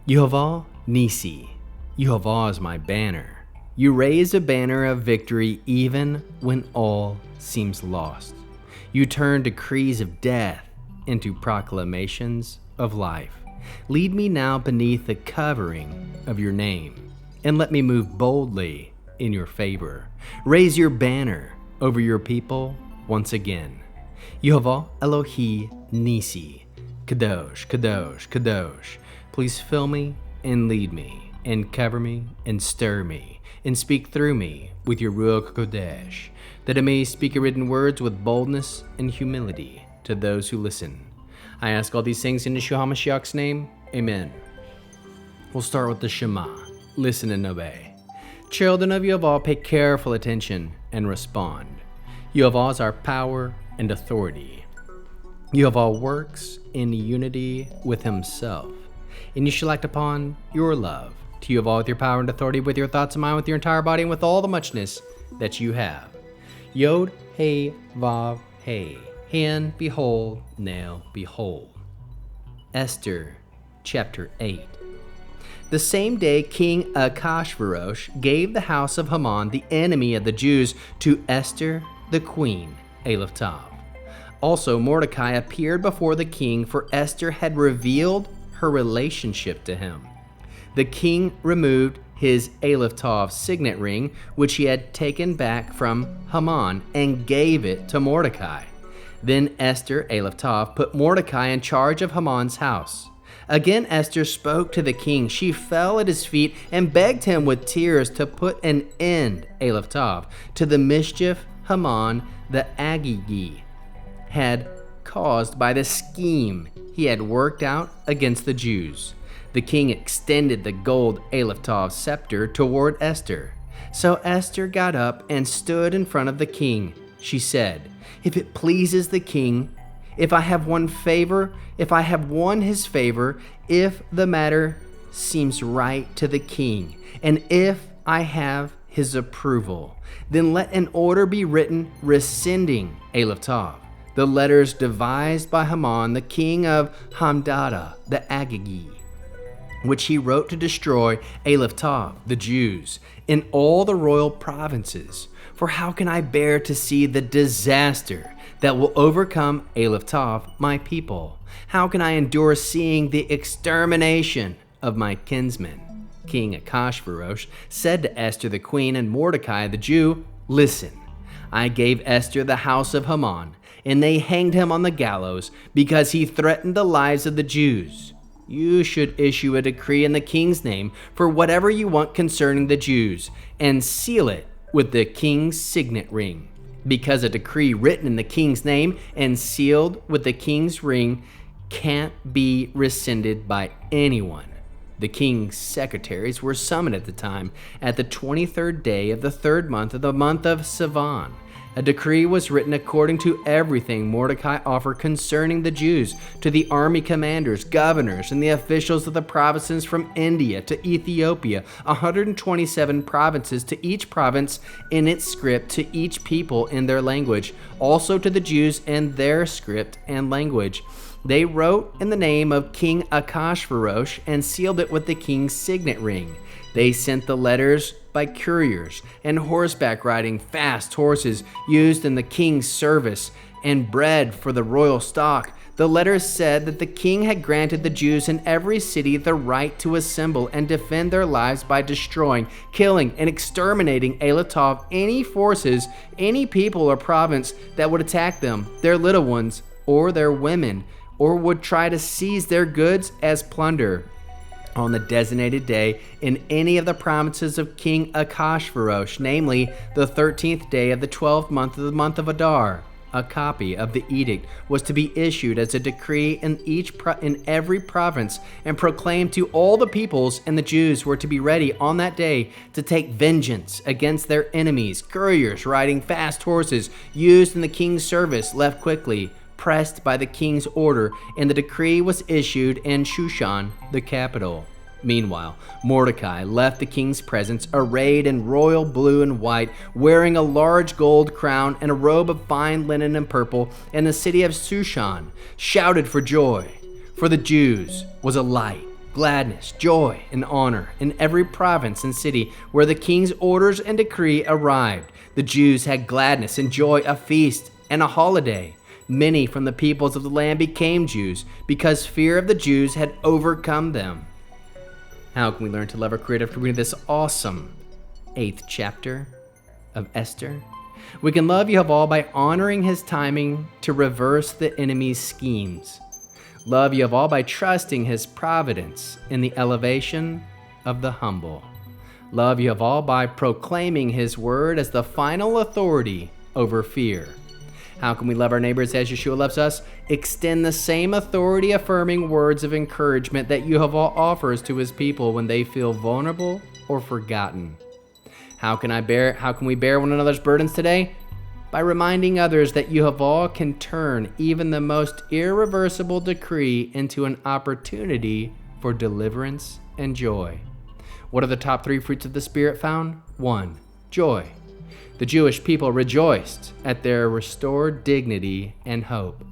Yehovah Nisi, Yehovah is my banner. You raise a banner of victory even when all seems lost. You turn decrees of death into proclamations of life. Lead me now beneath the covering of your name, and let me move boldly in your favor. Raise your banner over your people once again. Yehovah Elohi Nisi, Kadosh, Kadosh, Kadosh. Please fill me and lead me, and cover me and stir me, and speak through me with your Ruach Kodesh, that I may speak your written words with boldness and humility to those who listen. I ask all these things in Yeshua HaMashiach's name. Amen. We'll start with the Shema. Listen and obey. Children of Yehovah, pay careful attention and respond. Yehovah is our power and authority. Yehovah works in unity with himself, and you shall act upon your love to Yehovah with your power and authority, with your thoughts and mind, with your entire body, and with all the muchness that you have. Yod, He, Vav, He. Hand, behold, nail, behold. Esther, chapter 8. The same day King Achashverosh gave the house of Haman, the enemy of the Jews, to Esther, the queen, Aleph Tav. Also Mordecai appeared before the king, for Esther had revealed her relationship to him. The king removed his Aleph Tav signet ring, which he had taken back from Haman, and gave it to Mordecai. Then Esther, Aleph Tav, put Mordecai in charge of Haman's house. Again Esther spoke to the king. She fell at his feet and begged him with tears to put an end, Aleph Tav, to the mischief Haman the Agagi had caused by the scheme he had worked out against the Jews. The king extended the gold Aleph Tav scepter toward Esther. So Esther got up and stood in front of the king. She said, "If it pleases the king, if I have won his favor, if the matter seems right to the king, and if I have his approval, then let an order be written rescinding Aleph Tav, the letters devised by Haman, the king of Hamdata, the Agagi, which he wrote to destroy Aleph Tav, the Jews, in all the royal provinces. For how can I bear to see the disaster that will overcome Aleph Tav, my people? How can I endure seeing the extermination of my kinsmen?" King Achashverosh said to Esther the queen and Mordecai the Jew, "Listen, I gave Esther the house of Haman, and they hanged him on the gallows because he threatened the lives of the Jews. You should issue a decree in the king's name for whatever you want concerning the Jews, and seal it with the king's signet ring, because a decree written in the king's name and sealed with the king's ring can't be rescinded by anyone." The king's secretaries were summoned at the time, at the 23rd day of the 3rd month of the month of Sivan. A decree was written according to everything Mordecai offered concerning the Jews to the army commanders, governors, and the officials of the provinces from India to Ethiopia, 127 provinces, to each province in its script, to each people in their language, also to the Jews in their script and language. They wrote in the name of King Achashverosh and sealed it with the king's signet ring. They sent the letters by couriers and horseback riding fast horses used in the king's service, and bread for the royal stock. The letters said that the king had granted the Jews in every city the right to assemble and defend their lives by destroying, killing, and exterminating Aleph Tav, any forces, any people or province that would attack them, their little ones, or their women, or would try to seize their goods as plunder on the designated day in any of the provinces of King Achashverosh, namely the 13th day of the 12th month of the month of Adar. A copy of the edict was to be issued as a decree in every province, and proclaimed to all the peoples, and the Jews were to be ready on that day to take vengeance against their enemies. Couriers riding fast horses used in the king's service left quickly, pressed by the king's order, and the decree was issued in Shushan, the capital. Meanwhile, Mordecai left the king's presence arrayed in royal blue and white, wearing a large gold crown and a robe of fine linen and purple, and the city of Shushan shouted for joy, for the Jews was a light gladness, joy, and honor in every province and city where the king's orders and decree arrived. The Jews had gladness and joy, a feast and a holiday. Many from the peoples of the land became Jews because fear of the Jews had overcome them. How can we learn to love our Creator after reading this awesome 8th chapter of Esther? We can love Yehovah by honoring his timing to reverse the enemy's schemes. Love Yehovah by trusting his providence in the elevation of the humble. Love Yehovah by proclaiming his word as the final authority over fear. How can we love our neighbors as Yeshua loves us? Extend the same authority-affirming words of encouragement that Yehovah offers to his people when they feel vulnerable or forgotten. How can we bear one another's burdens today? By reminding others that Yehovah can turn even the most irreversible decree into an opportunity for deliverance and joy. What are the top 3 fruits of the Spirit found? 1. Joy. The Jewish people rejoiced at their restored dignity and hope.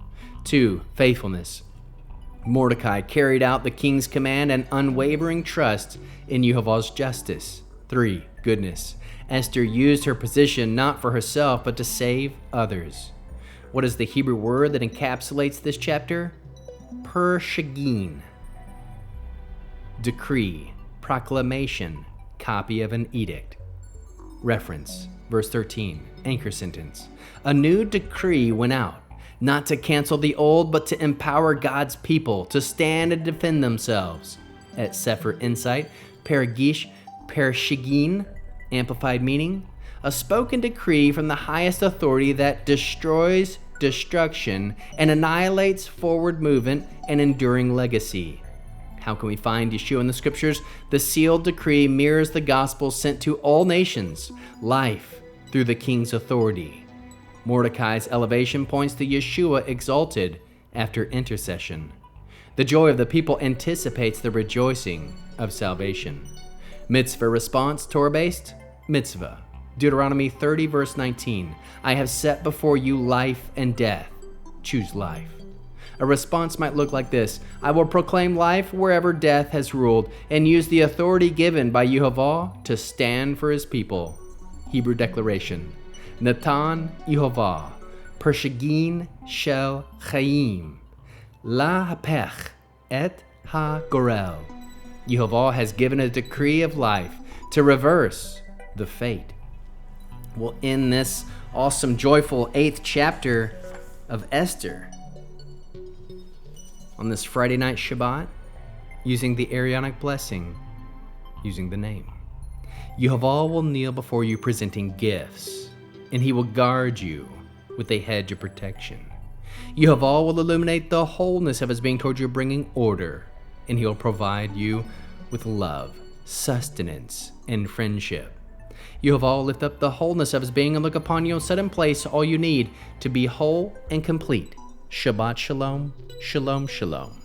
2. Faithfulness. Mordecai carried out the king's command and unwavering trust in Yehovah's justice. 3. Goodness. Esther used her position not for herself, but to save others. What is the Hebrew word that encapsulates this chapter? Pershagin. Decree, proclamation, copy of an edict. Reference, verse 13, anchor sentence. A new decree went out, not to cancel the old, but to empower God's people to stand and defend themselves. At Sefer Insight, Paragish, Pershagin, amplified meaning, a spoken decree from the highest authority that destroys destruction and annihilates forward movement and enduring legacy. How can we find Yeshua in the scriptures? The sealed decree mirrors the gospel sent to all nations, life through the king's authority. Mordecai's elevation points to Yeshua exalted after intercession. The joy of the people anticipates the rejoicing of salvation. Mitzvah response, Torah-based, mitzvah. Deuteronomy 30, verse 19. I have set before you life and death. Choose life. A response might look like this. I will proclaim life wherever death has ruled and use the authority given by Yehovah to stand for his people. Hebrew declaration. Natan Yehovah, Pershagin shel Chaim, la hapech et ha-gorel. Yehovah has given a decree of life to reverse the fate. We'll end this awesome, joyful 8th chapter of Esther on this Friday night Shabbat using the Aaronic blessing, using the name. Yehovah will kneel before you presenting gifts, and he will guard you with a hedge of protection. Yehovah will illuminate the wholeness of his being toward you, bringing order, and he will provide you with love, sustenance, and friendship. Yehovah will lift up the wholeness of his being and look upon you and set in place all you need to be whole and complete. Shabbat shalom, shalom, shalom.